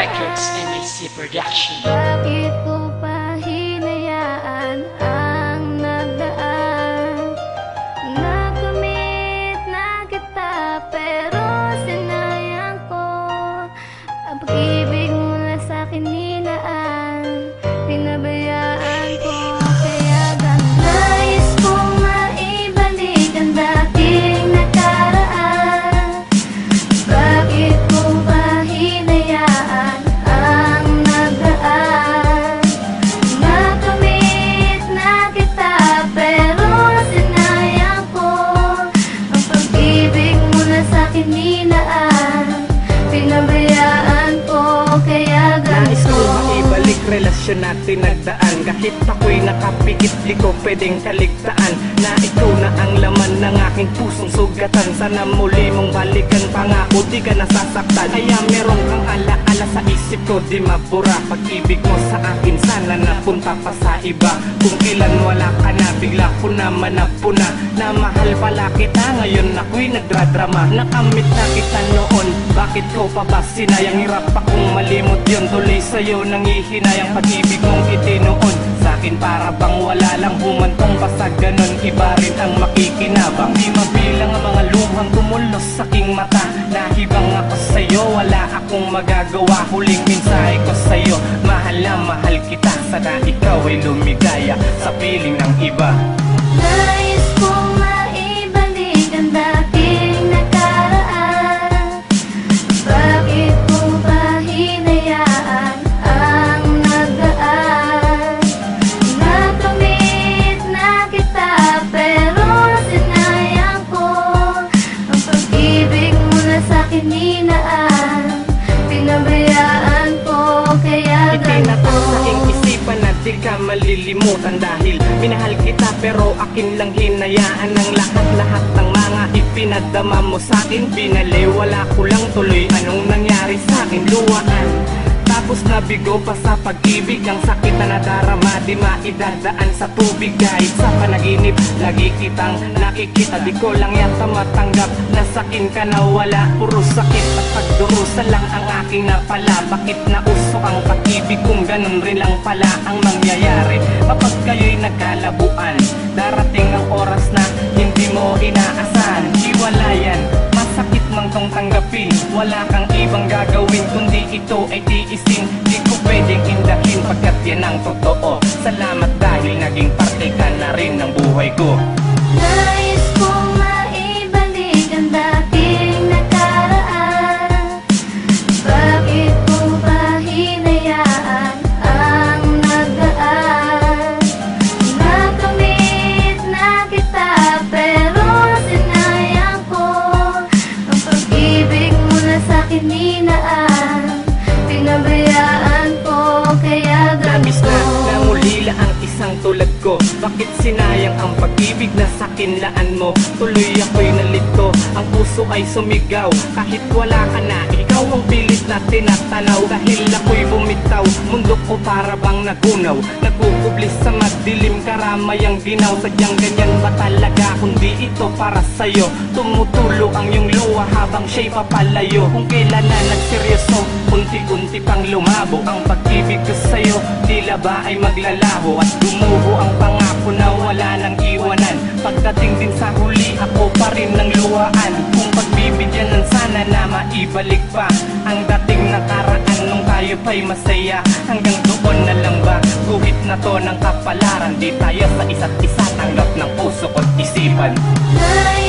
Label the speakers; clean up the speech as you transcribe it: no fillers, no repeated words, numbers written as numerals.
Speaker 1: Records, MIC Production.
Speaker 2: Bakit ko pa hinayaan ang nagdaan? Nakamit na kita pero sinayang ko ang pag-ibig mula sa'kin nilaan. Pinabayaan ko kaya ganun. Nais kong maibalik ang dating nakaraan. Bakit ko pa hinayaan ang nagdaan? Nakamit na kita pero sinayang ko ang pag-ibig mo na sa'kin nilaan. Pinabayaan ko kaya
Speaker 3: Nais ko
Speaker 2: ganito.
Speaker 3: maibalik relasyon natin nagdaan. Kahit ako'y nakapikit, di ko pwedeng kaligtaan na ikaw na ang laman ng aking pusong sugatan. Sana muli mong balikan, pangako di ka nasasaktan. Kaya meron kang alaala sa isip ko, di mabura. Pag-ibig mo sa akin sana napunta pa sa iba. Kung kailan wala ka na, bigla ko naman napuna na mahal pala kita, ngayon ako'y nagdradrama. Nakamit na kita noon, bakit ko pa ba sinayang? Hirap akong malimot yun, tuloy sa'yo nangihinayang. Pag-ibig mong itinoon sa'kin para bang wala lang, humantong basta ganon, iba rin ang makikinabang. Di mabilang ang mga luhang tumulos sa aking mata. Nahibang ako sa'yo, wala akong magagawa. Huling mensahe ko sa'yo, mahal na mahal kita. Sana ikaw ay lumigaya sa piling ng iba.
Speaker 2: Nais kong maibalik ang dating nakaraan. Bakit ko pa hinayaan ang nagdaan? Nakamit na kita pero sinayang ko ang pag-ibig mo na sa'kin nilaan. Pinabayaan ko kaya
Speaker 3: Itinataw sa
Speaker 2: ganito.
Speaker 3: aking isipan na di ka malilimutan dahil minahal kita pero akin lang hinayaan ang lahat-lahat ng mga ipinadama mo sa'kin. Binaliwala ko lang tuloy anong nangyari sa'kin, luwaan. Tapos nabigo pa sa pag-ibig, ang sakit na nadarama di maidadaan sa tubig. Kahit sa panaginip, lagi kitang nakikita, di ko lang yata matanggap na sa'kin ka nawala. Puro sakit at pagdurusa lang ang aking napala. Bakit nausok ang pag-ibig kung ganun rin lang pala ang mangyayari? Kapag kayo'y nagkalabuan, darating ang oras na hindi mo inaasahan. Hiwalayan, masakit mang tong tanggapin. Wala kang ibang gagawin kundi ito ay tiisin. Di ko pwedeng indahin pagkat yan ang totoo. Salamat dahil naging parte ka na rin ng buhay ko.
Speaker 2: Nais kong maibalik ang dating nakaraan. Bakit ko pa hinayaan ang nagdaan? Nakamit na kita pero sinayang ko ang pag-ibig mo na sa'kin nilaan. Pinabayaan ko kaya
Speaker 3: Nabis
Speaker 2: ganito.
Speaker 3: na muli ang isang tulad ko. Bakit sinayang ang pag-ibig na sakin laan mo? Tuloy ako'y nalito, ang puso ay sumigaw. Kahit wala ka na, ikaw ang pilit na tinatanaw. Dahil ako'y bumitaw, mundo ko para bang nagunaw. Nagkukublis sa madilim, karamay ang ginaw. Sadyang ganyan ba talaga, kundi ito para sa'yo? Tumutulo ang iyong luha habang siya'y papalayo. Kung kailan na nagseryoso, unti-unti pang lumabo ang pag-ibig ko sa'yo. Tila ba ay maglalaho at gumuho ang pangako na wala nang iwanan. Pagdating din sa huli, ako pa rin ng luhaan. Kung pagbibigyan ng sana na maibalik pa ang dating nakaraan nung tayo pa'y masaya. Hanggang doon na lang ba, guhit na to ng kapalaran. Di tayo sa isa't isa tanggap ng puso ko't isipan.
Speaker 2: Nais